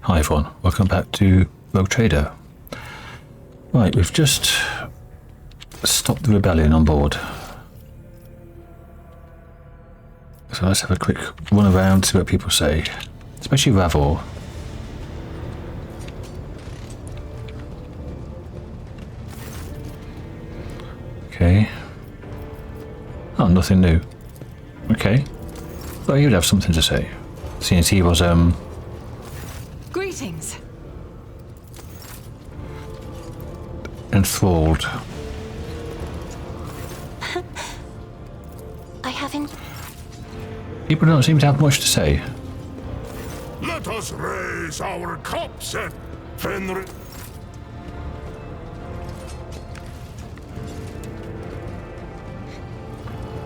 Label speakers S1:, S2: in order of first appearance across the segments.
S1: Hi everyone, welcome back to Rogue Trader. Right, we've just stopped the rebellion on board. So let's have a quick run around, see what people say. Especially Ravor. Okay. Oh, nothing new. Okay. Well, you'd have something to say. Seeing as he was,
S2: Greetings.
S1: enthralled.
S3: I haven't.
S1: People don't seem to have much to say.
S4: Let us raise our cups and Fenrir.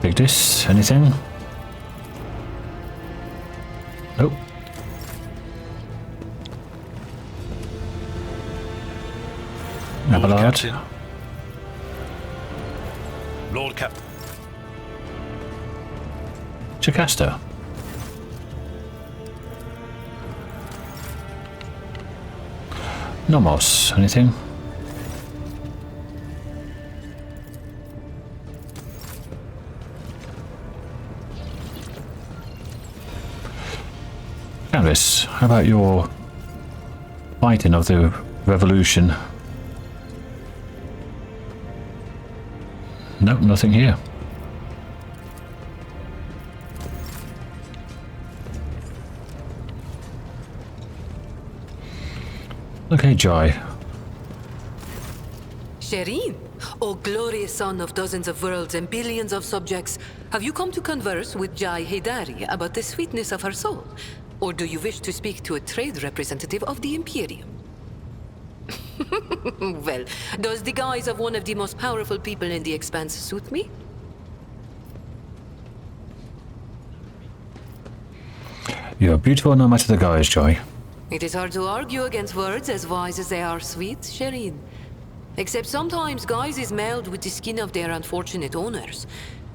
S1: Big this, anything? Nope.
S5: Lord
S1: Abelard.
S5: Captain. Lord Captain.
S1: Jocasta. Nomos, anything? Canvas, how about your fighting of the revolution? Nope, nothing here. Okay, Jai.
S6: Shireen, O glorious son of dozens of worlds and billions of subjects, have you come to converse with Jai Heydari about the sweetness of her soul? Or do you wish to speak to a trade representative of the Imperium? Well, does the guise of one of the most powerful people in the Expanse suit me?
S1: You're beautiful no matter the guise, Jai.
S6: It is hard to argue against words as wise as they are sweet, Shireen. Except sometimes guises meld with the skin of their unfortunate owners,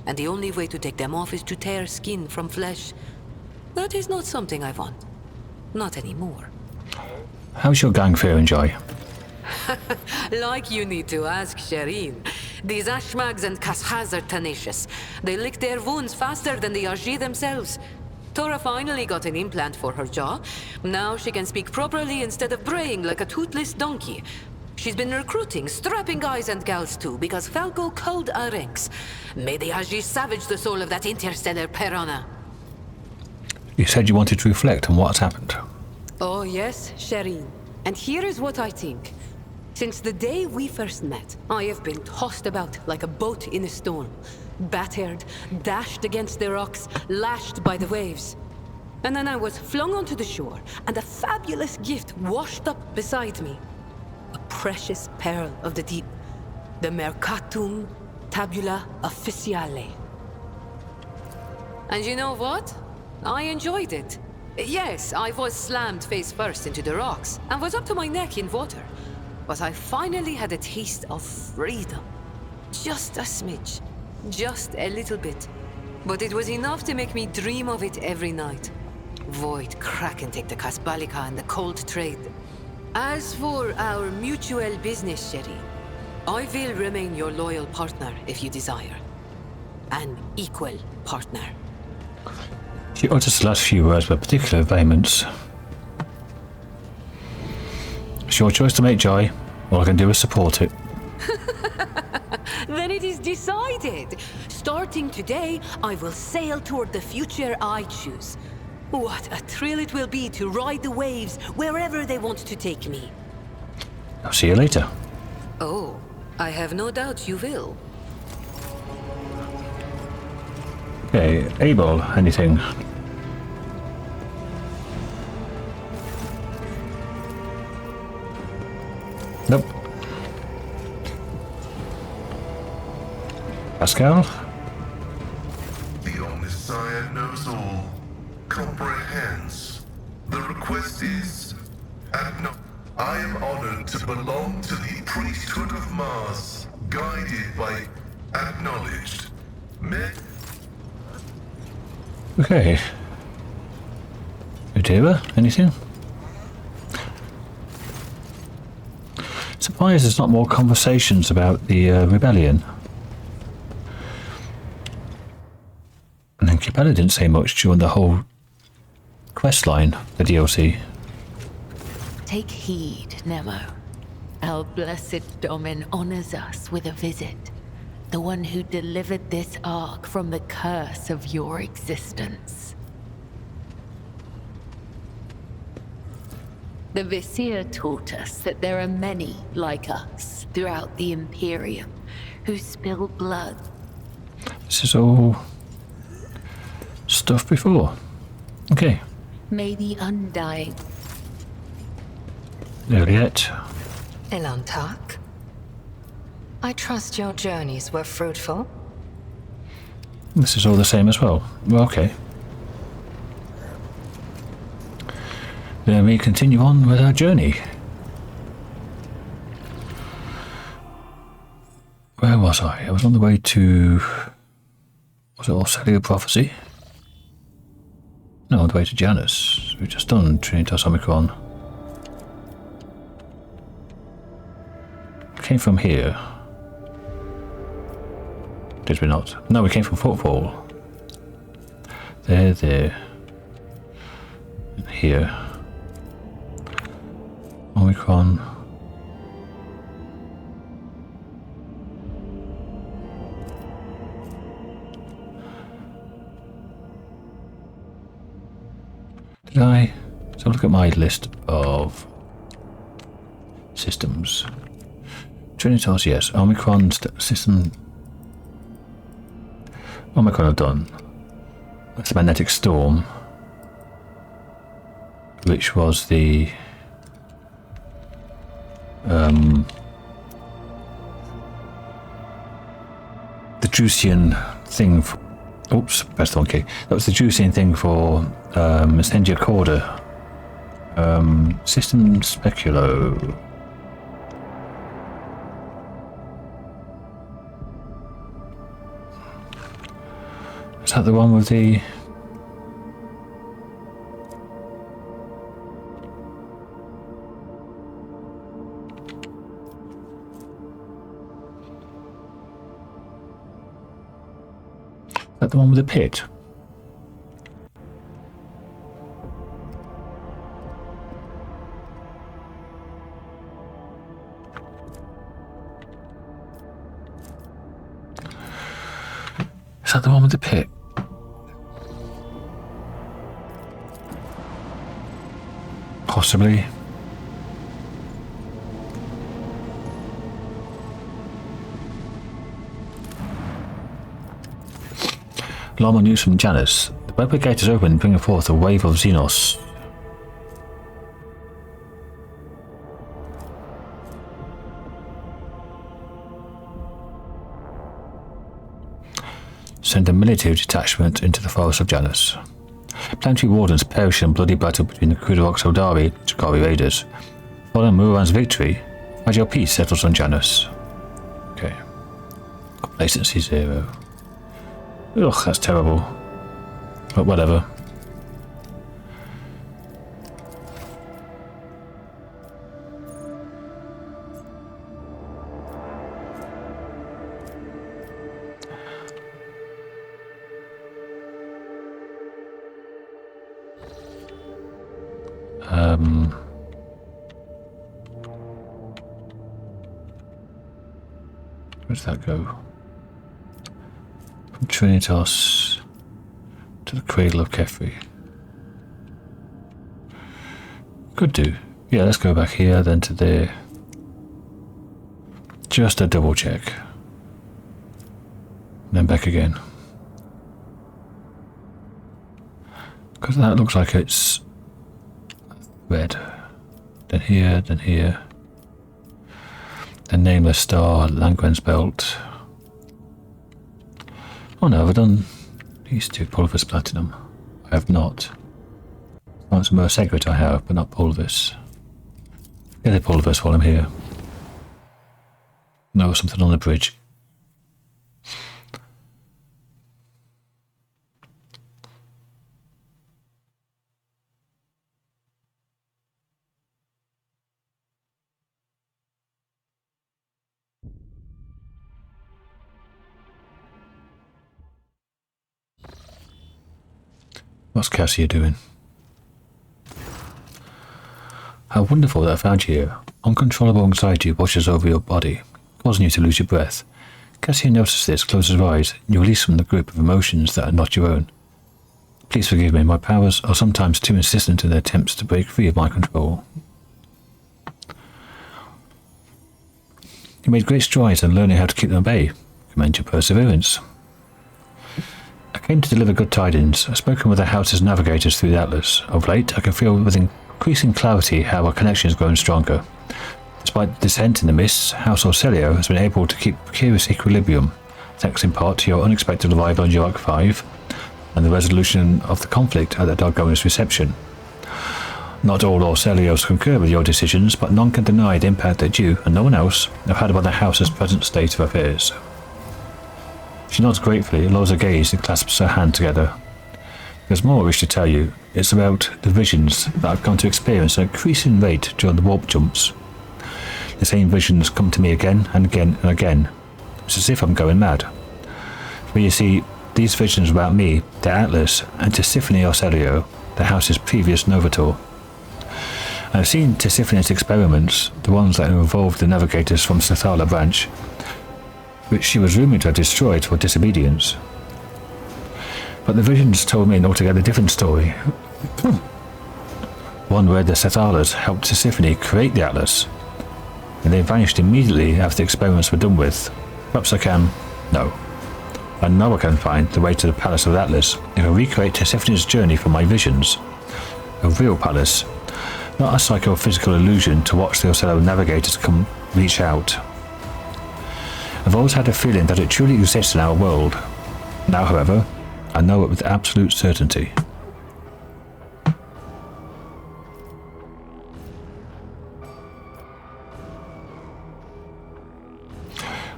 S6: and the only way to take them off is to tear skin from flesh. That is not something I want. Not anymore.
S1: How's your gang faring, Jai?
S6: Like you need to ask, Shireen. These Ashmags and Kassas are tenacious. They lick their wounds faster than the Ajji themselves. Tora finally got an implant for her jaw. Now she can speak properly instead of braying like a toothless donkey. She's been recruiting, strapping guys and gals too, because Falco culled our ranks. May the Ajji savage the soul of that interstellar piranha.
S1: You said you wanted to reflect on what's happened.
S6: Oh yes, Shireen. And here is what I think. Since the day we first met, I have been tossed about like a boat in a storm. Battered, dashed against the rocks, lashed by the waves. And then I was flung onto the shore, and a fabulous gift washed up beside me. A precious pearl of the deep. The Mercatum Tabula Officiale. And you know what? I enjoyed it. Yes, I was slammed face first into the rocks, and was up to my neck in water. But I finally had a taste of freedom. Just a smidge. Just a little bit. But it was enough to make me dream of it every night. Void, crack and take the Kasbalika and the cold trade. As for our mutual business, Sherry, I will remain your loyal partner if you desire. An equal partner.
S1: She utters the last few words with particular vehemence. It's your choice to make, Jai. All I can do is support it.
S6: Then it is decided. Starting today, I will sail toward the future I choose. What a thrill it will be to ride the waves wherever they want to take me.
S1: I'll see you later.
S6: Oh, I have no doubt you will.
S1: Okay, Abel, anything? Nope. Pascal?
S7: The Omniscient knows all, comprehends. The request is, I am honored to belong to the priesthood of Mars, guided by acknowledged.
S1: Okay. Udera, anything? surprised there's not more conversations about the rebellion. And then Kibellah didn't say much during the whole quest line, the DLC.
S2: Take heed, Nemo. Our blessed Domin honors us with a visit. The one who delivered this ark from the curse of your existence. The Vizier taught us that there are many like us throughout the Imperium who spill blood.
S1: This is all stuff before. Okay.
S2: May the undying...
S1: Juliet.
S3: Elantak, I trust your journeys were fruitful.
S1: This is all the same as well. Well, okay. Then we continue on with our journey. Where was I? I was on the way to... Was it Cellular Prophecy? No, on the way to Janus. We've just done Trinitas Omicron. Came from here. Did we not? No, we came from Footfall. There. And here. Omicron. Did I? So look at my list of systems. Trinitas, yes. Omicron system. Omicron I've done. That's the magnetic storm, which was the Drusian thing. Oops, pressed the wrong key. That was the Drusian thing for Ascendia Corda. System Speculo. Is that the one with the... Is that the one with the pit? Is that the one with the pit? Possibly. Alarm on news from Janus. The web gate is open, bringing forth a wave of Xenos. Send a military detachment into the forest of Janus. Planetary wardens perish in bloody battle between the Kudox Eldari and Chikari raiders. Following Muran's victory, fragile peace settles on Janus. Okay. Complacency 0. Ugh, that's terrible. But whatever. Where does that go? From Trinitas to the Cradle of Kefri. Could do. Yeah, let's go back here, then to there. Just a double check. Then back again. Because that looks like it's red. Then here, then here. Then Nameless Star, Langren's Belt. Oh no, I've done these two. Pulvis Platinum. I have not. Once more Segret I have, but not Pulvis. Get the Pulvis while I'm here. No, something on the bridge. What's Cassia doing? How wonderful that I found you here. Uncontrollable anxiety washes over your body, causing you to lose your breath. Cassia notices this, closes her eyes, and you release from the grip of emotions that are not your own. Please forgive me, my powers are sometimes too insistent in their attempts to break free of my control. You made great strides in learning how to keep them at bay. Commend your perseverance. I came to deliver good tidings. I've spoken with the house's navigators through the Atlas. Of late, I can feel with increasing clarity how our connection is growing stronger. Despite the descent in the mists, House Orcelio has been able to keep precarious equilibrium, thanks in part to your unexpected arrival on York 5 and the resolution of the conflict at the Dargonis reception. Not all Orcelios concur with your decisions, but none can deny the impact that you, and no one else, have had upon the House's present state of affairs. She nods gratefully, lowers her gaze, and clasps her hand together. There's more I wish to tell you. It's about the visions that I've come to experience at an increasing rate during the warp jumps. The same visions come to me again and again and again. It's as if I'm going mad. For you see, these visions about me, the Atlas, and Tisiphone Orcelio, the House's previous Novator. I've seen Tisiphone's experiments, the ones that involved the navigators from Sathala branch, which she was rumoured to have destroyed for disobedience. But the visions told me an altogether different story. One where the Sathalas helped Tisiphone create the Atlas, and they vanished immediately after the experiments were done with. Perhaps I can... No. I know I can find the way to the Palace of the Atlas if I recreate Tisiphone's journey from my visions. A real palace, not a psychophysical illusion to watch the Orcelio navigators come reach out. I've always had a feeling that it truly exists in our world. Now, however, I know it with absolute certainty.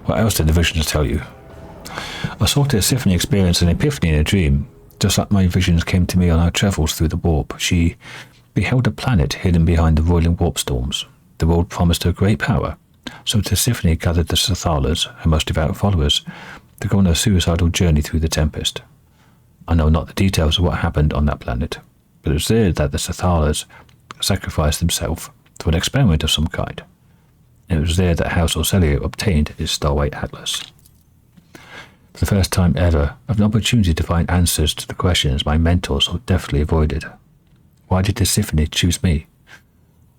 S1: What else did the visions tell you? I saw Tisiphone experience an epiphany in a dream, just like my visions came to me on our travels through the warp. She beheld a planet hidden behind the roiling warp storms. The world promised her great power, so Tisiphone gathered the Sathalas, her most devout followers, to go on a suicidal journey through the tempest. I know not the details of what happened on that planet, but it was there that the Sathalas sacrificed themselves to an experiment of some kind. And it was there that House Orcelio obtained its Starway Atlas. For the first time ever, I have an opportunity to find answers to the questions my mentors so deftly avoided. Why did Tisiphone choose me?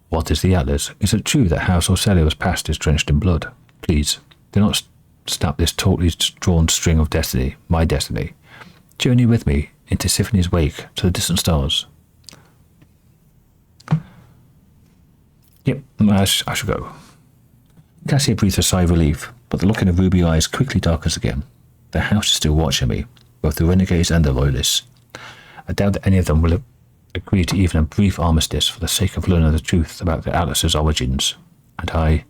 S1: What is the Atlas? Is it true that House Orcelio's past is drenched in blood? Please, do not snap this tautly drawn string of destiny, my destiny. Journey with me in Tisiphone's wake to the distant stars. Yep, I shall go. Cassia breathes a sigh of relief, but the look in her ruby eyes quickly darkens again. The house is still watching me, both the renegades and the loyalists. I doubt that any of them will agree to even a brief armistice for the sake of learning the truth about the Atlas's origins, and I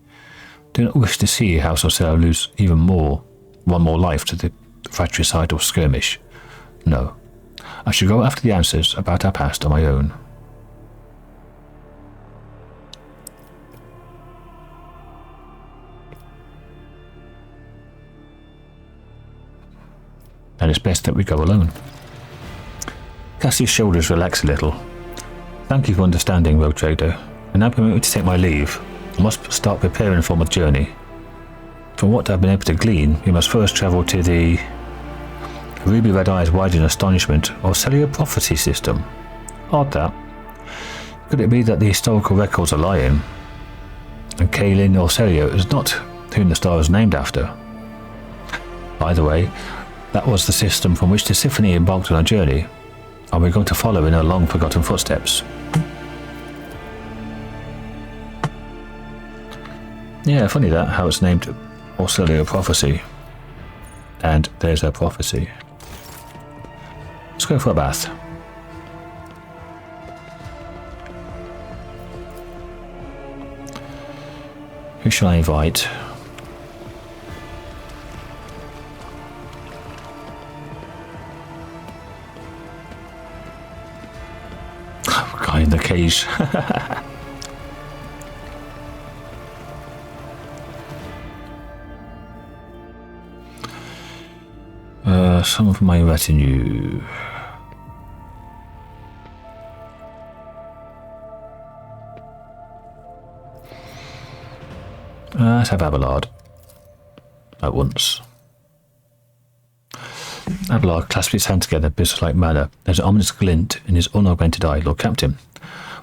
S1: do not wish to see House Orcelio lose even one more life to the fratricidal skirmish. No, I shall go after the answers about our past on my own. And it's best that we go alone. Cassie's shoulders relax a little. Thank you for understanding, Rogue Trader, and now permit me to take my leave. I must start preparing for my journey. From what I've been able to glean, we must first travel to the... Ruby red eyes wide in astonishment, Orcelio prophecy system. Odd that. Could it be that the historical records are lying? And Kaelin Orcelio is not whom the star is named after. Either way, that was the system from which Tisiphone embarked on her journey, and we're going to follow in her long-forgotten footsteps. Yeah, funny that, how it's named Orcelio Prophecy. And there's her prophecy. Let's go for a bath. Who shall I invite? Guy in the cage. Some of my retinue. Let's have Abelard. At once. Abelard clasped his hand together in a business-like manner. There's an ominous glint in his unaugmented eye. Lord Captain,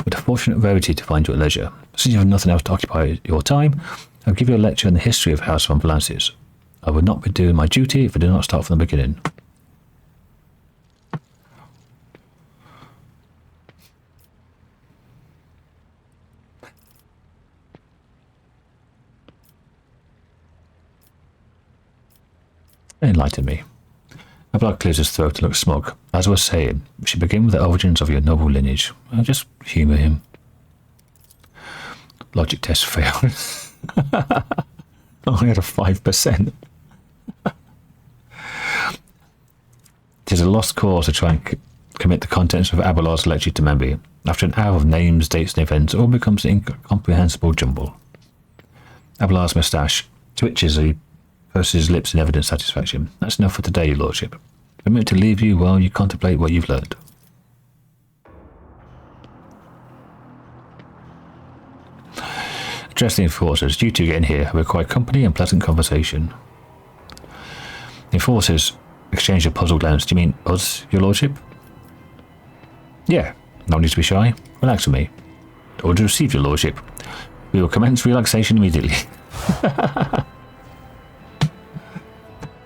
S1: with a fortunate rarity to find you at leisure. Since you have nothing else to occupy your time, I'll give you a lecture on the history of House von Valances. I would not be doing my duty if I did not start from the beginning. Enlighten me. Abelard clears his throat and looks smug. As I was saying, we should begin with the origins of your noble lineage. I'll just humour him. Logic test failed. I had a 5%. It is a lost cause to try and commit the contents of Abelard's lecture to memory. After an hour of names, dates and events, it all becomes an incomprehensible jumble. Abelard's moustache twitches as he purses his lips in evident satisfaction. That's enough for today, your lordship. Permit me to leave you while you contemplate what you've learned. Address the enforcers. You two get in here. I require company and pleasant conversation. The enforcers exchange a puzzled glance. Do you mean us, your lordship? Yeah, no need to be shy. Relax with me. Order received, your lordship. We will commence relaxation immediately.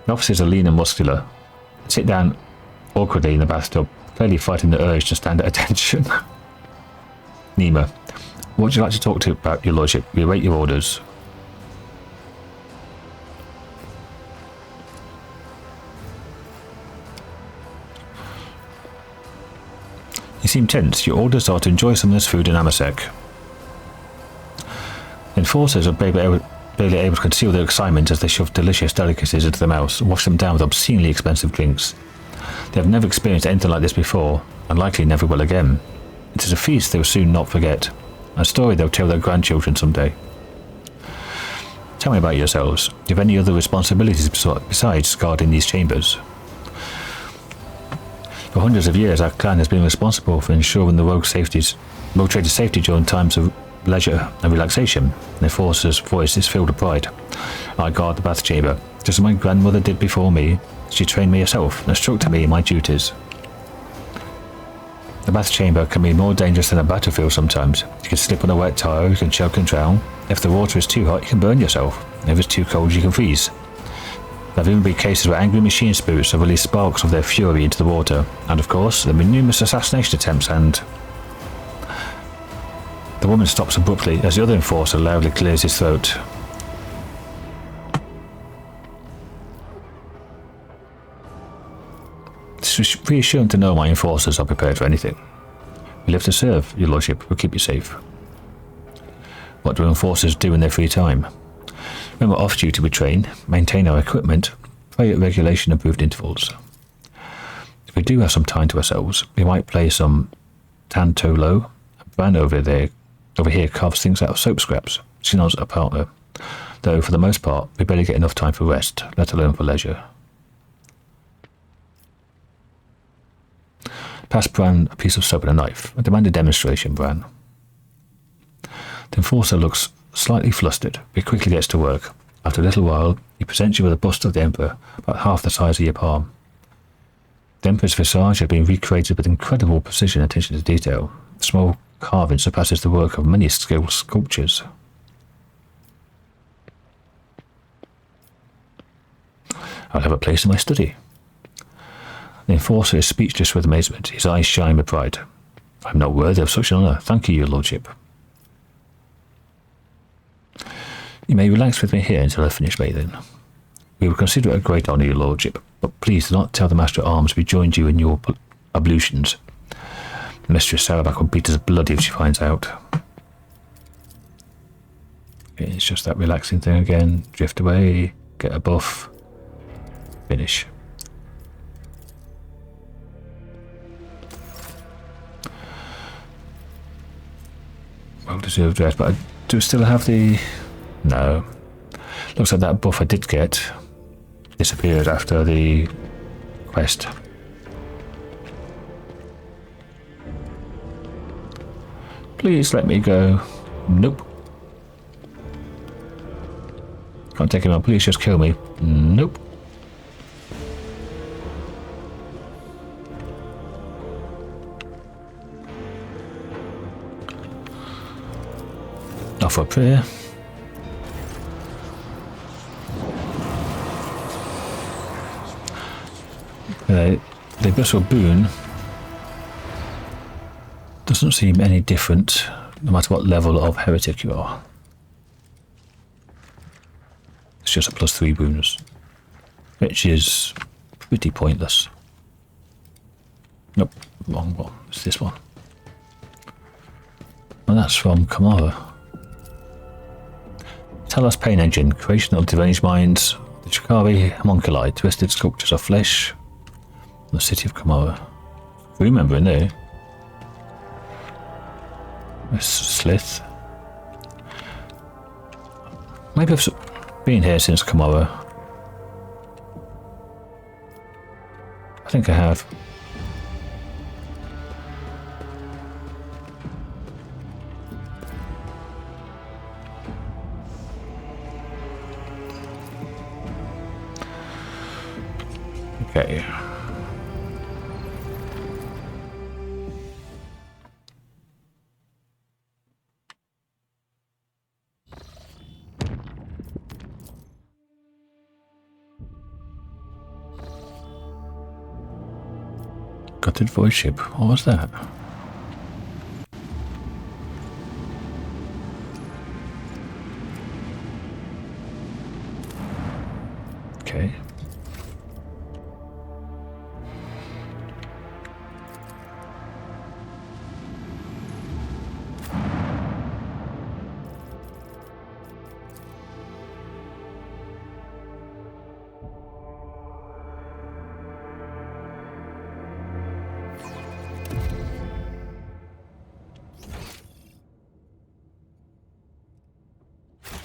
S1: The officers are lean and muscular. Sit down awkwardly in the bathtub, clearly fighting the urge to stand at attention. Nima, what would you like to talk to about, your lordship? We await your orders. You seem tense. Your orders are to enjoy some of this food in Amasek. The enforcers are barely able to conceal their excitement as they shove delicious delicacies into their mouths and wash them down with obscenely expensive drinks. They have never experienced anything like this before, and likely never will again. It is a feast they will soon not forget, a story they'll tell their grandchildren someday. Tell me about yourselves. Do you have any other responsibilities besides guarding these chambers? For hundreds of years, our clan has been responsible for ensuring the rogue trader's safety during times of leisure and relaxation. The enforcer's voice is filled with pride. I guard the bath chamber, just as my grandmother did before me. She trained me herself and instructed me in my duties. The bath chamber can be more dangerous than a battlefield sometimes. You can slip on a wet tile, you can choke and drown. If the water is too hot, you can burn yourself. If it's too cold, you can freeze. There have even been cases where angry machine spirits have released sparks of their fury into the water. And of course, there have been numerous assassination attempts and... The woman stops abruptly as the other enforcer loudly clears his throat. It's reassuring to know my enforcers are prepared for anything. We live to serve, your lordship. We'll keep you safe. What do enforcers do in their free time? When we're off duty, we train, maintain our equipment, play at regulation approved intervals. If we do have some time to ourselves, we might play some Tantolo. Bran over here carves things out of soap scraps. She nods at her partner. Though, for the most part, we barely get enough time for rest, let alone for leisure. Pass Bran a piece of soap and a knife. I demand a demonstration, Bran. The enforcer looks slightly flustered, but quickly gets to work. After a little while, he presents you with a bust of the Emperor, about half the size of your palm. The Emperor's visage has been recreated with incredible precision and attention to detail. The small carving surpasses the work of many skilled sculptures. I'll have a place in my study. The enforcer is speechless with amazement. His eyes shine with pride. I'm not worthy of such an honour. Thank you, your lordship. You may relax with me here until I finish bathing. We will consider it a great honour, your lordship, but please do not tell the Master at Arms we joined you in your ablutions. Mistress Saddleback will beat us bloody if she finds out. Okay, it's just that relaxing thing again. Drift away, get a buff, finish. Well-deserved rest, but I do still have the... No. Looks like that buff I did get disappeared after the quest. Please let me go. Nope. Can't take him on. Please just kill me. Nope. Offer a prayer. The Bristle Boon doesn't seem any different no matter what level of heretic you are. It's just a +3 bonus, which is pretty pointless. Nope, wrong one. It's this one. And that's from Kamara. Talos Pain Engine, creation of deranged minds, the Chikari homunculi, twisted sculptures of flesh, the city of Kamara. Remember in there. Slith. Maybe I've been here since Kamara. I think I have. Okay. Gutted voidship. What was that? Okay.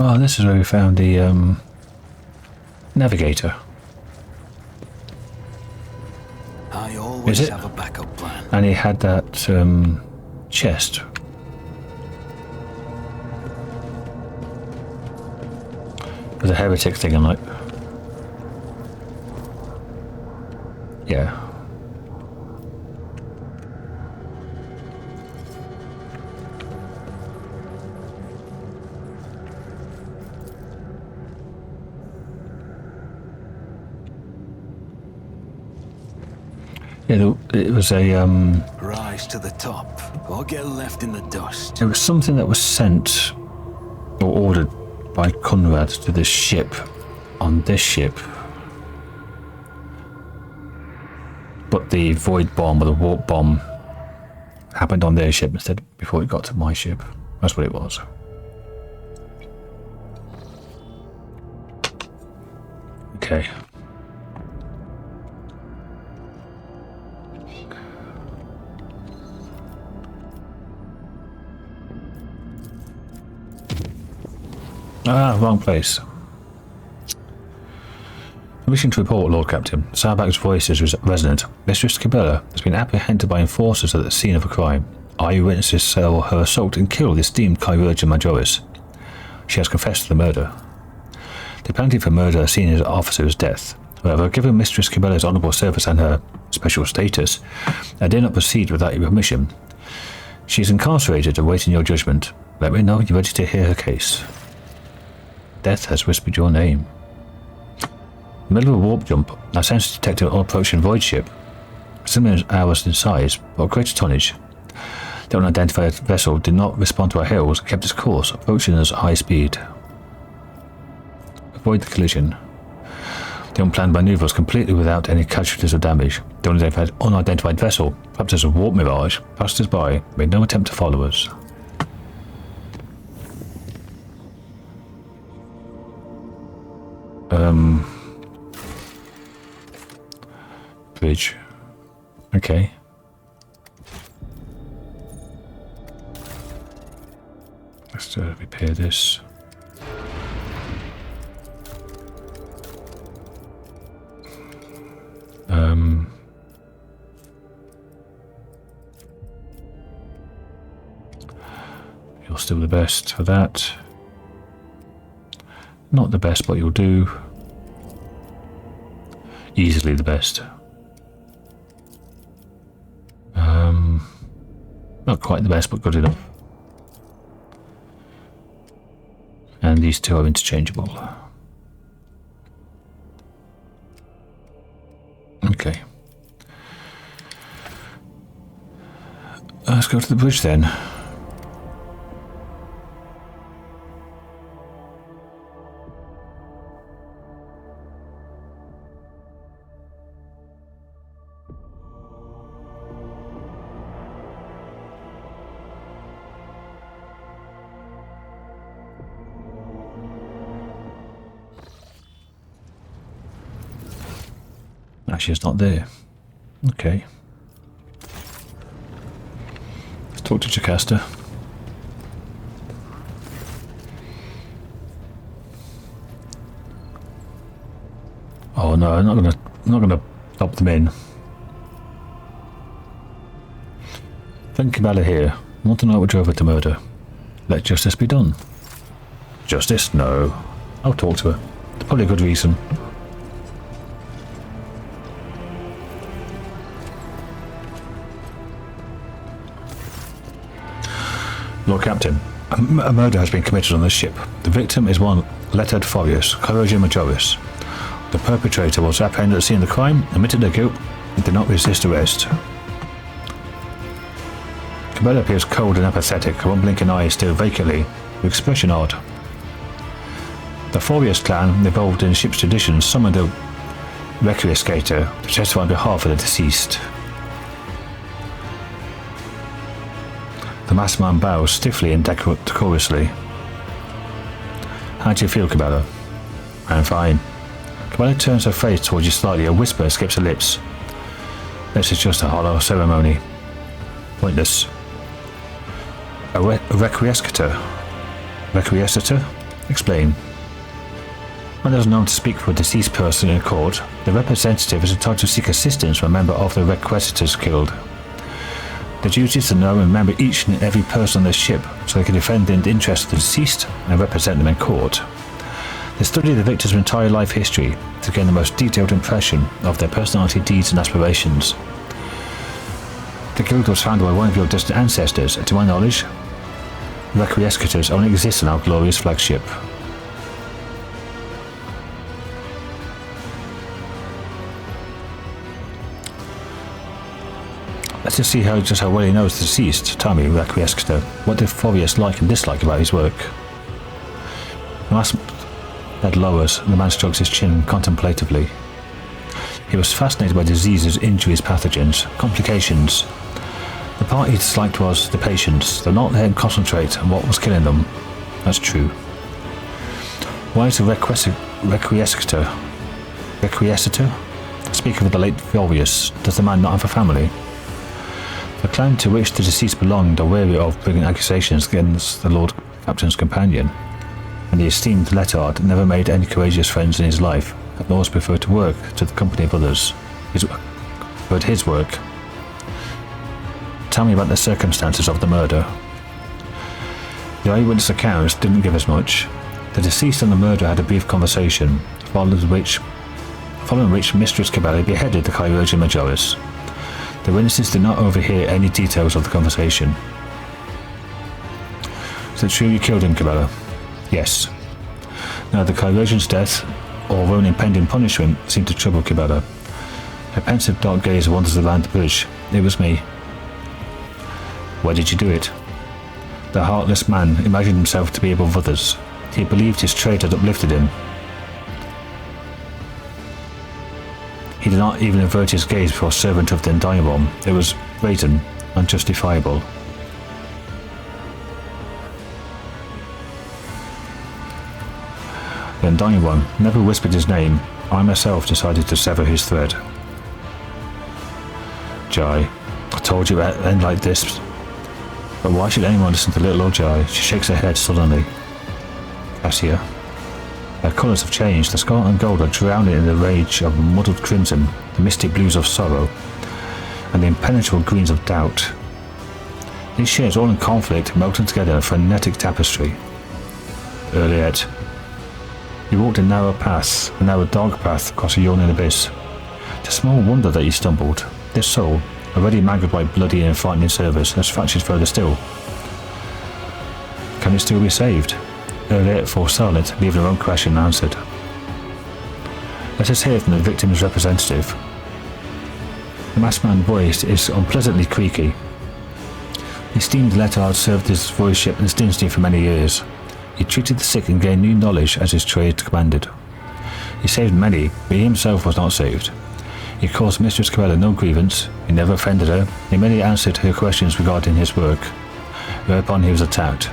S1: Oh, this is where we found the navigator.
S5: I always
S1: Is it?
S5: have a backup plan.
S1: And he had that chest. With a heretic thing, I'm like... Yeah. Yeah, it was a
S5: Rise to the top, or get left in the dust.
S1: it was something that was sent or ordered by Conrad to this ship on this ship. But the void bomb or the warp bomb happened on their ship instead before it got to my ship. That's what it was. Okay. Ah, wrong place. Permission to report, Lord Captain. Sarbak's voice is resonant. Mistress Kibellah has been apprehended by enforcers at the scene of a crime. Eyewitnesses saw her assault and kill the esteemed Chirurgeon Majoris. She has confessed to the murder. The penalty for murder as seen as officer is death. However, given Mistress Kibellah's honourable service and her special status, I dare not proceed without your permission. She is incarcerated awaiting your judgment. Let me know when you're ready to hear her case. Death has whispered your name. In the middle of a warp jump, our sensors detected an approaching void ship. Similar to ours in size, but greater tonnage. The unidentified vessel did not respond to our hails and kept its course, approaching us at high speed. Avoid the collision. The unplanned maneuver was completely without any casualties or damage. The unidentified vessel, perhaps as a warp mirage, passed us by, made no attempt to follow us. Bridge. Okay. Let's repair this. You're still the best for that. Not the best, but you'll do. Easily the best. Not quite the best, but good enough. And these two are interchangeable. Okay. Let's go to the bridge then. Actually, it's not there. Okay. Let's talk to Jocasta. Oh no, I'm not gonna stop them in. Thank Kibellah here. I want to know what drove her to murder. Let justice be done. Justice? No. I'll talk to her. There's probably a good reason. Lord Captain, a murder has been committed on this ship. The victim is one lettered Forius, Corrosion Majoris. The perpetrator was apprehended at the scene of the crime, admitted their guilt, and did not resist arrest. Kibellah appears cold and apathetic, one blinking eye stared vacantly, with expression odd. The Forius clan, involved in the ship's traditions, summoned a requiescator to testify on behalf of the deceased. The masked man bows stiffly and decorously. How do you feel, Kibellah? I'm fine. Kibellah turns her face towards you slightly, a whisper escapes her lips. This is just a hollow ceremony. Pointless. A requiescator? Requiescator? Explain. When there is known to speak for a deceased person in a court, the representative is entitled to seek assistance from a member of the requiescators guild. The duty is to know and remember each and every person on the ship so they can defend the interests of the deceased and represent them in court. They study the victim's entire life history to gain the most detailed impression of their personality, deeds and aspirations. The guild was founded by one of your distant ancestors, and to my knowledge, requiescators only exist on our glorious flagship. Let's just see just how well he knows the deceased. Tell me, Requiescator, what did Forius like and dislike about his work? The masked head lowers, and the man strokes his chin contemplatively. He was fascinated by diseases, injuries, pathogens, complications. The part he disliked was the patients. They'll not let him concentrate on what was killing them. That's true. Why is the Requiescator? Speaking of the late Forius, does the man not have a family? The clan to which the deceased belonged are wary of bringing accusations against the Lord Captain's companion, and the esteemed Lettard never made any courageous friends in his life, and always preferred to work to the company of others. His work. Tell me about the circumstances of the murder. The eyewitness accounts didn't give us much. The deceased and the murderer had a brief conversation, following which Mistress Kibellah beheaded the Corrosion Majoris. The witnesses did not overhear any details of the conversation. Is it true you killed him, Kibellah? Yes. Now the Corrosion's death, or an impending punishment, seemed to trouble Kibellah. Her pensive dark gaze wanders around the bridge. It was me. Why did you do it? The heartless man imagined himself to be above others. He believed his trade had uplifted him. He did not even avert his gaze before a servant of the Undying One. It was blatant, unjustifiable. The Undying One never whispered his name. I myself decided to sever his thread. Jai, I told you it would end like this. But why should anyone listen to little old Jai? She shakes her head sullenly. Cassia. Their colours have changed. The scarlet and gold are drowning in the rage of muddled crimson, the misty blues of sorrow, and the impenetrable greens of doubt. These shades, all in conflict, melting together in a frenetic tapestry. Earliet. He walked a narrow dark path across a yawning abyss. It's small wonder that he stumbled. This soul, already mangled by bloody and frightening service, has fractured further still. Can it still be saved? Earlier, for silent, leaving her own question unanswered. Let us hear from the victim's representative. The masked man's voice is unpleasantly creaky. The esteemed Letard served his voidship and dynasty for many years. He treated the sick and gained new knowledge as his trade commanded. He saved many, but he himself was not saved. He caused Mistress Kibellah no grievance, he never offended her, he merely answered her questions regarding his work. Whereupon he was attacked.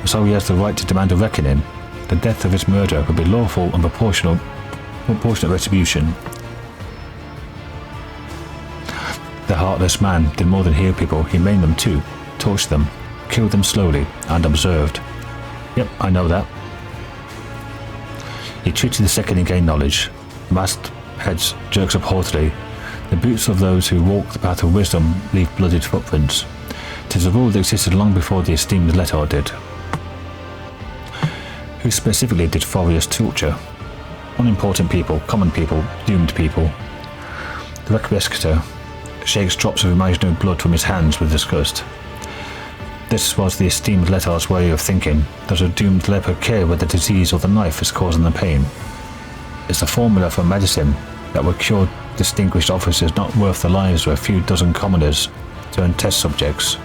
S1: So he has the right to demand a reckoning. The death of his murderer would be lawful and proportionate retribution. The heartless man did more than heal people, he maimed them too, tortured them, killed them slowly, and observed. Yep, I know that. He treated the sick and gained knowledge. The masked head jerks up haughtily. The boots of those who walk the path of wisdom leave blooded footprints. 'Tis a rule that existed long before the esteemed Letard did. Who specifically did Forius torture? Unimportant people, common people, doomed people. The Requiescator shakes drops of imaginary blood from his hands with disgust. This was the esteemed Letard's way of thinking. Does a doomed leper care whether the disease or the knife is causing the pain? Is the formula for medicine that would cure distinguished officers not worth the lives of a few dozen commoners turned test subjects?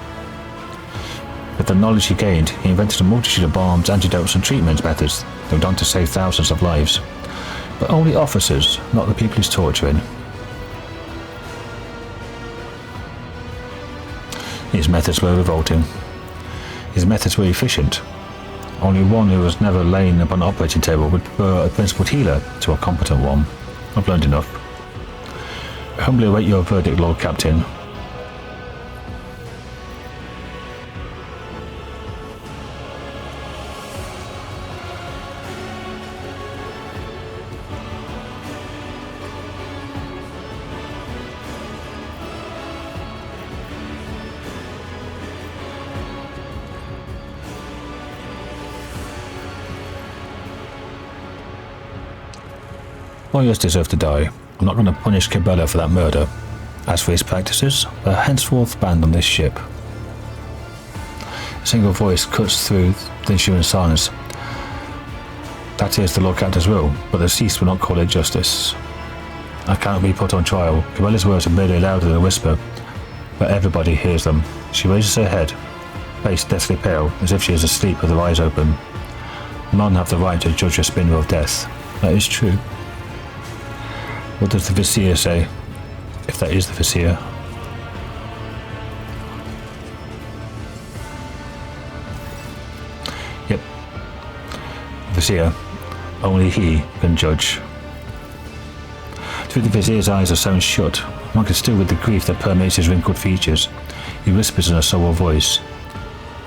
S1: With the knowledge he gained, he invented a multitude of balms, antidotes and treatment methods that went on to save thousands of lives. But only officers, not the people he's torturing. His methods were revolting. His methods were efficient. Only one who was never lain upon an operating table would prefer a principled healer to a competent one. I've learned enough. I humbly await your verdict, Lord Captain. Lawyers deserve to die. I'm not going to punish Kibellah for that murder. As for his practices, they're henceforth banned on this ship. A single voice cuts through the ensuing silence. That is the Lord Captain's will, but the deceased will not call it justice. I cannot be put on trial. Kibellah's words are merely louder than a whisper, but everybody hears them. She raises her head, face deathly pale, as if she is asleep with her eyes open. None have the right to judge a spinner of death. That is true. What does the Vizier say? If that is the Vizier. Yep. Vizier. Only he can judge. Through the Vizier's eyes are sewn shut, one can still with the grief that permeates his wrinkled features. He whispers in a sober voice.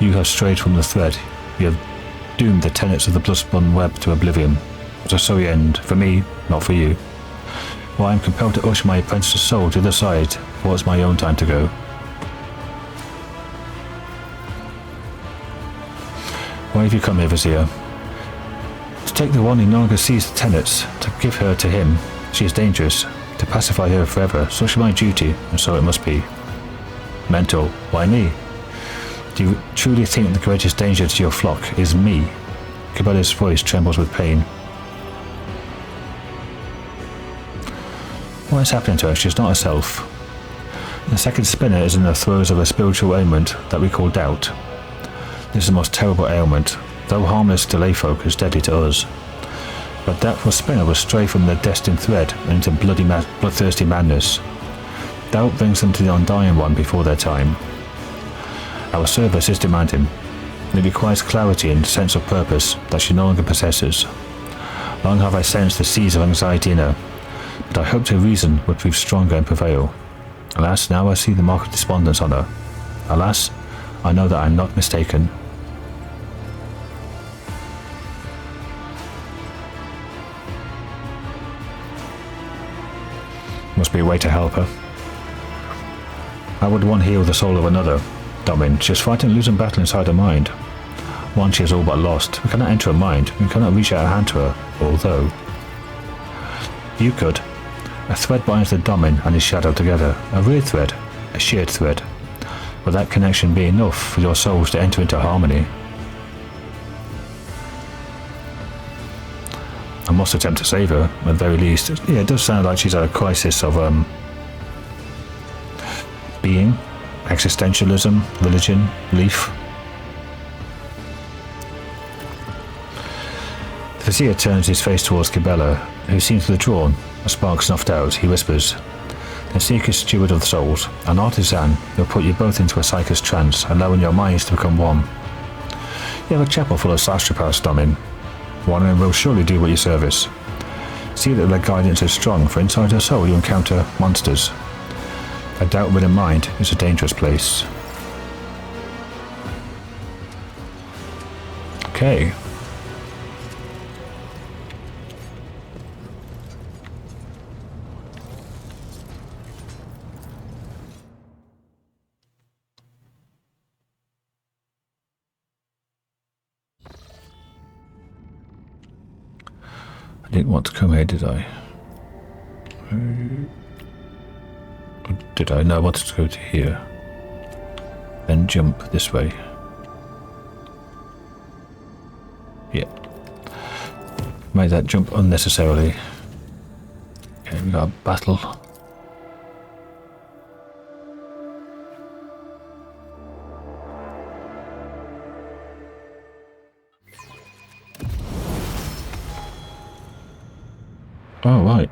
S1: You have strayed from the thread. You have doomed the tenets of the blood-spun web to oblivion. But a sorry end, for me, not for you. Well, I am compelled to usher my apprentice's soul to the side, for it's my own time to go. Why have you come here, Vizier? To take the one who no longer sees the tenets, to give her to him. She is dangerous. To pacify her forever, such is my duty, and so it must be. Mental, why me? Do you truly think the greatest danger to your flock is me? Kibellah's voice trembles with pain. What is happening to her? She is not herself. The second spinner is in the throes of a spiritual ailment that we call doubt. This is the most terrible ailment. Though harmless to layfolk, is deadly to us. But doubtful spinner will stray from their destined thread and into bloodthirsty madness. Doubt brings them to the undying one before their time. Our service is demanding. It requires clarity and sense of purpose that she no longer possesses. Long have I sensed the seas of anxiety in her, but I hoped her reason would prove stronger and prevail. Alas, now I see the mark of despondence on her. Alas, I know that I am not mistaken. Must be a way to help her. How would one heal the soul of another? Domin, she is fighting a losing battle inside her mind. One she is all but lost. We cannot enter her mind. We cannot reach out a hand to her, although... You could. A thread binds the Domin and his shadow together. A real thread. A shared thread. Will that connection be enough for your souls to enter into harmony? I must attempt to save her, at the very least. Yeah, it does sound like she's at a crisis of being, existentialism, religion, belief. The Vizier turns his face towards Kibellah, who seems withdrawn. A spark snuffed out, he whispers, "The Seeker Steward of the Souls, an artisan will put you both into a Psyker's trance, allowing your minds to become one. You have a chapel full of astropaths, Domin. One of them will surely do what you service. See that their guidance is strong, for inside your soul you encounter monsters. A doubt-ridden mind is a dangerous place." Okay. I didn't want to come here, did I? Did I? No, I wanted to go to here. Then jump this way. Yeah. Made that jump unnecessarily. Okay, we got a battle. Oh, right.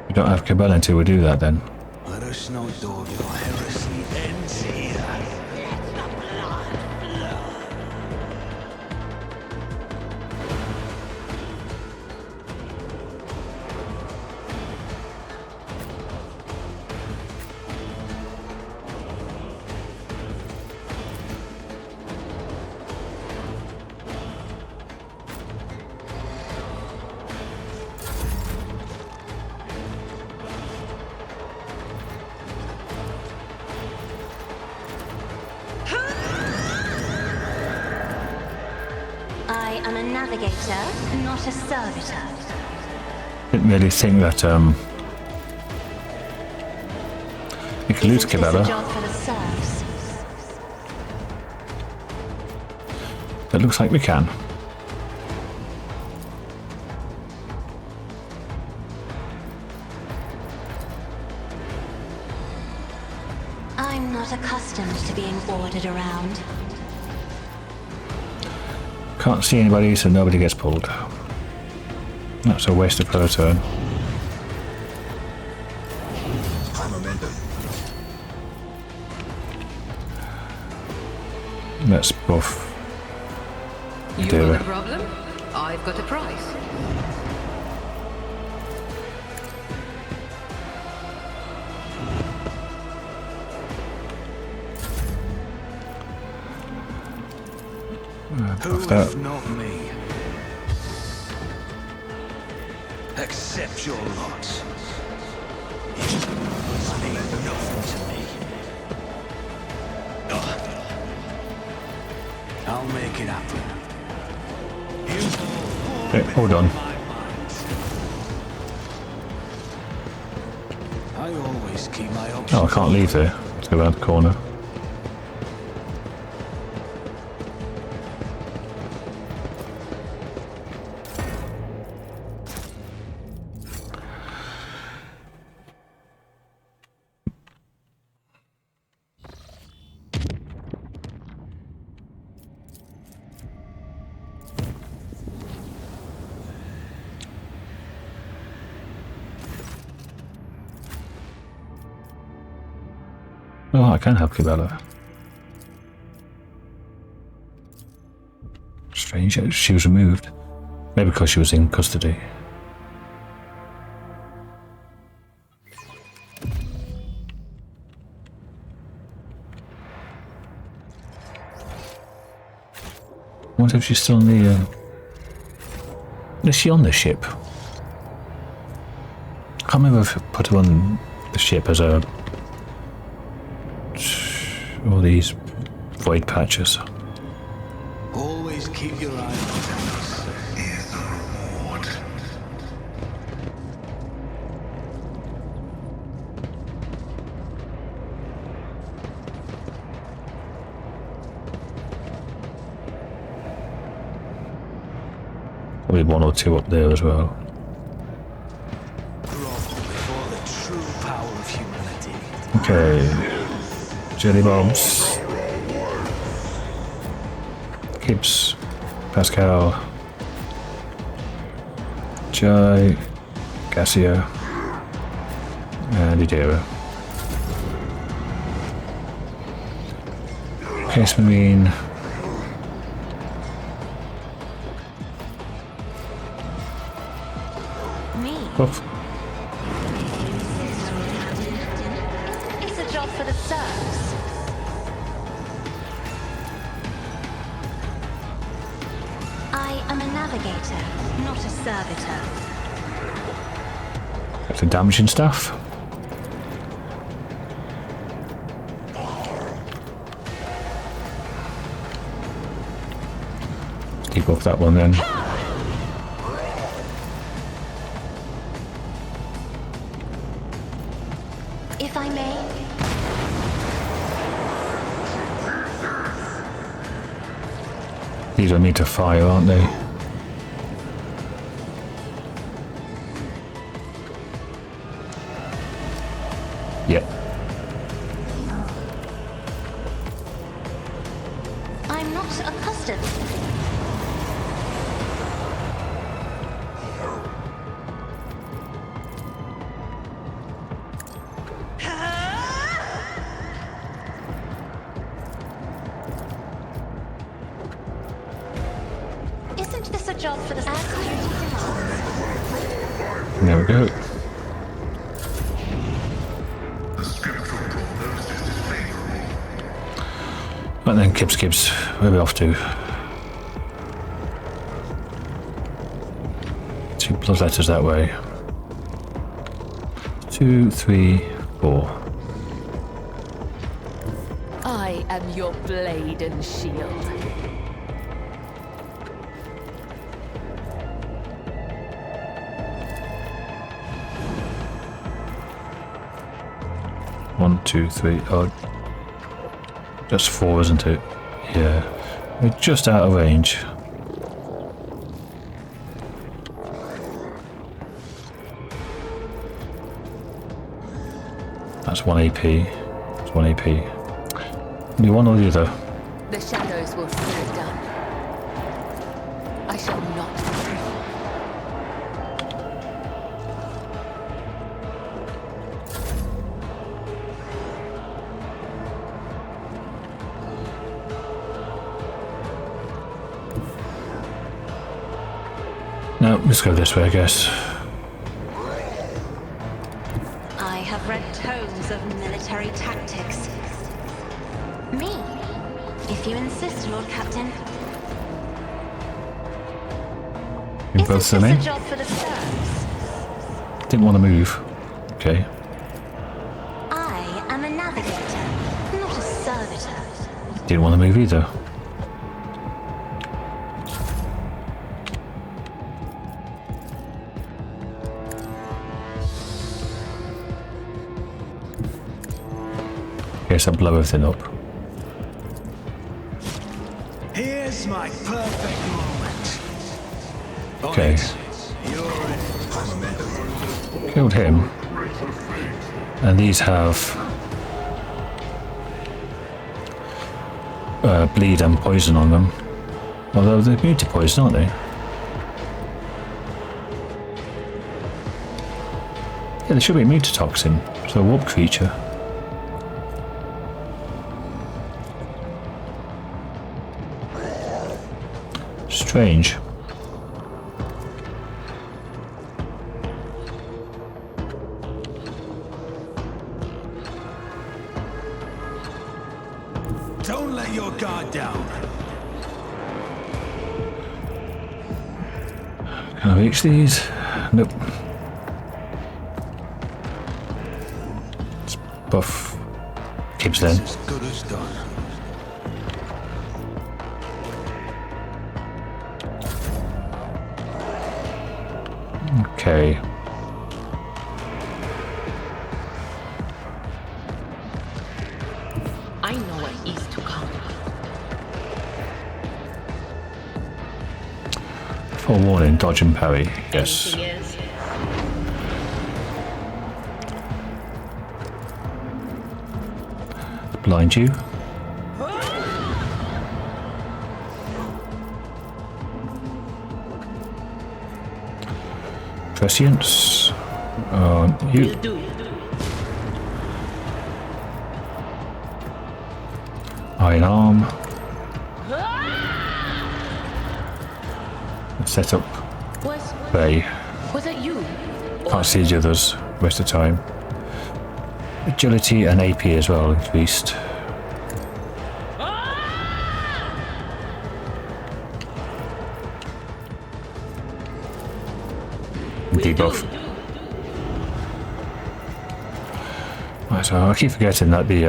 S1: We don't have Kibellah until we do that then.
S5: Let us know, dog, your heresy ends here.
S8: I am a navigator, not a servitor.
S1: Didn't really think that we could lose
S8: Isn't this a
S1: Kibellah.
S8: job for the serfs?
S1: It looks like we can.
S8: I'm not accustomed to being ordered around.
S1: Can't see anybody, so nobody gets pulled. That's a waste of her turn. Let's buff.
S6: You
S1: Do
S6: got
S1: it.
S6: a problem? I've got a prize.
S1: Buff that.
S5: Who, if not me? Accept your lot. It means nothing to me. I'll make it happen.
S1: Okay, hold on.
S5: I always keep my options.
S1: Oh, I can't leave there. Let's go around the corner. Oh, I can help Kibellah. Strange, she was removed. Maybe because she was in custody. I wonder if she's still on the... Is she on the ship? I can't remember if I put her on the ship as a all these void patches.
S5: Always keep your eye on things.
S7: Is the reward.
S1: Probably one or two up there as well.
S5: Grovel before the true power of humanity.
S1: Okay. Jelly bombs. Kips. Pascal. Jai. Cassia. And Idera. Case Marine. Puff.
S8: It's a job for the serfs. I am a navigator, not a servitor.
S1: Got the damaging stuff. Let's keep off that one then.
S8: If I may,
S1: These are meant to fire, aren't they? Yep.
S8: I'm not accustomed. Isn't this a job for the
S1: There we go.
S7: The scriptural prognosis is favorable.
S1: And then Kips, where are we off to? 2 plus letters that way. 2, 3, 4.
S2: I am your blade and shield.
S1: One, 2, 3. Oh, that's 4, isn't it? Yeah. We're just out of range. That's 1 AP. It's 1 AP. Do one or the other.
S2: The shadows will see it done. I shall not retreat.
S1: No, let's go this way, I guess.
S8: I have read tomes of military tactics. Me? If you insist, Lord Captain.
S1: You both
S8: Isn't
S1: the
S8: this
S1: name?
S8: a job for the serfs?
S1: Didn't want to move. Okay.
S8: I am a navigator, not a servitor.
S1: Didn't want to move either. Guess I'll blow everything up.
S5: Here's my perfect moment.
S1: Okay.
S5: You're it.
S1: Killed him. And these have bleed and poison on them. Although they're immune to poison, aren't they? Yeah, they should be immune to toxin. So a warp creature. Strange.
S5: Don't let your guard down.
S1: Can I reach these? Nope. Let's buff Kibs then.
S5: As good as done.
S1: Okay.
S2: I know what is to come.
S1: Forewarning, dodge and parry. Yes.
S2: Anything else?
S1: Blind you. Prescience. You.
S2: Do.
S1: Iron arm. Set up. Bay.
S2: Was that you?
S1: Can't see the others. Rest of the time. Agility and AP as well increased. Debuff. Right, so I keep forgetting that the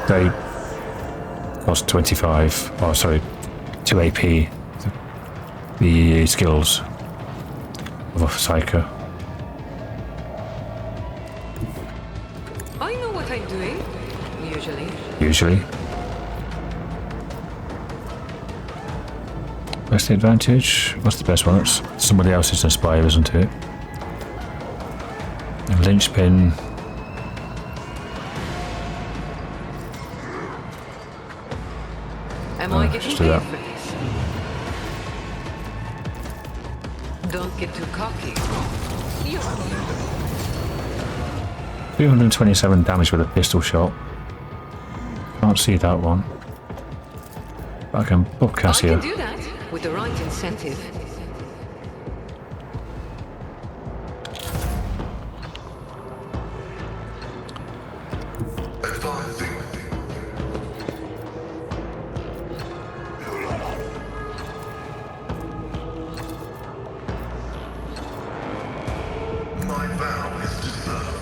S1: they cost 25. Oh, sorry, 2 AP. The skills of a Psyker.
S6: I know what I'm doing, usually.
S1: Usually. What's the advantage? What's the best one? It's somebody else's Inspire, isn't it? And linchpin.
S6: Am I getting
S1: let's do
S6: paid
S1: that.
S6: for this? Don't get too cocky.
S1: 327 damage with a pistol shot. Can't see that one. But I can buff
S6: I
S1: Cassia.
S6: can do that with the right incentive.
S7: Advancing. My vow is to serve.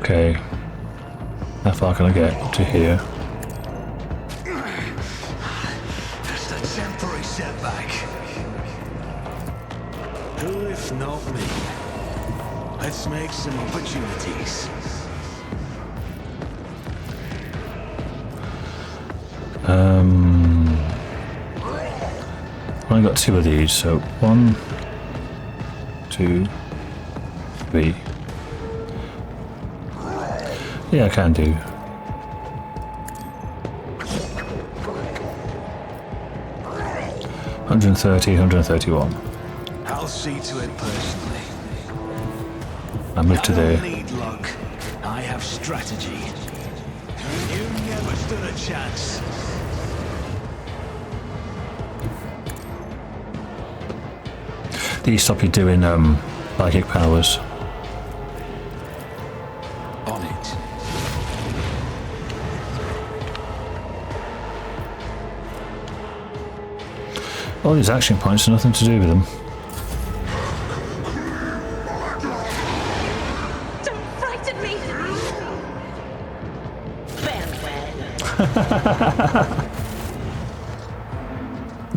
S1: Okay. How far can I get to here?
S5: Just a temporary setback. Who if not me? Let's make some opportunities.
S1: I only got 2 of these, so 1, 2, 3. Yeah, I can do. $131.
S5: I'll see to it personally.
S1: I move to
S5: I
S1: there.
S5: don't need luck. I have strategy. You never stood a chance.
S1: These stop you doing psychic powers.
S5: On it.
S1: All these action points have nothing to do with them.
S2: Don't frighten me!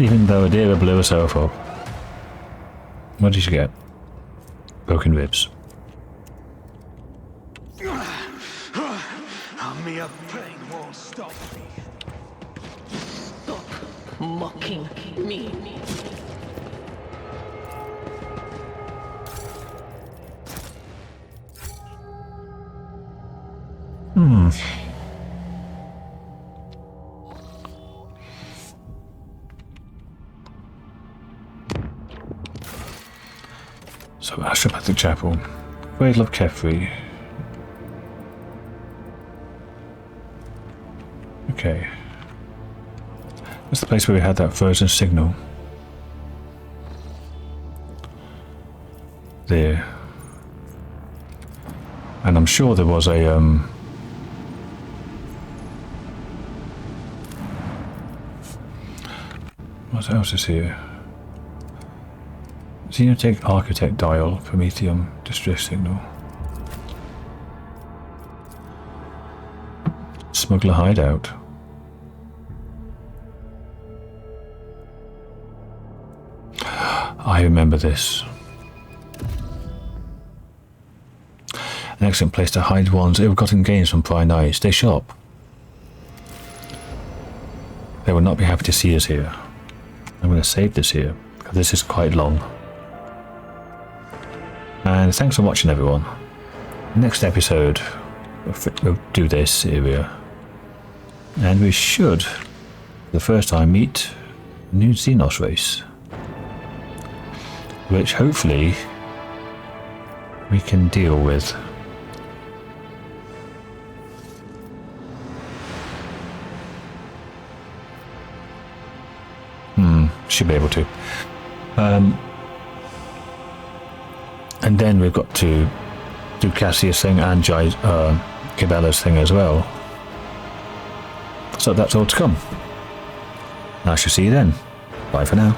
S1: Even though Adira blew herself up. What did you get? Broken ribs.
S5: Me up pain won't stop me.
S2: Stop mocking me.
S1: So, Astropathic Chapel. Cradle of Kefri. Okay. That's the place where we had that frozen signal. There. And I'm sure there was a what else is here? Xenotech Architect Dial, Promethium, Distress Signal. Smuggler Hideout. I remember this. An excellent place to hide one's ill-gotten gains from prying eyes. Stay sharp. They will not be happy to see us here. I'm going to save this here, because this is quite long. And thanks for watching, everyone. Next episode, we'll do this area. And we should, for the first time, meet a new Xenos race. Which, hopefully, we can deal with. Should be able to. And then we've got to do Cassia's thing and Kibellah's thing as well. So that's all to come. I shall see you then. Bye for now.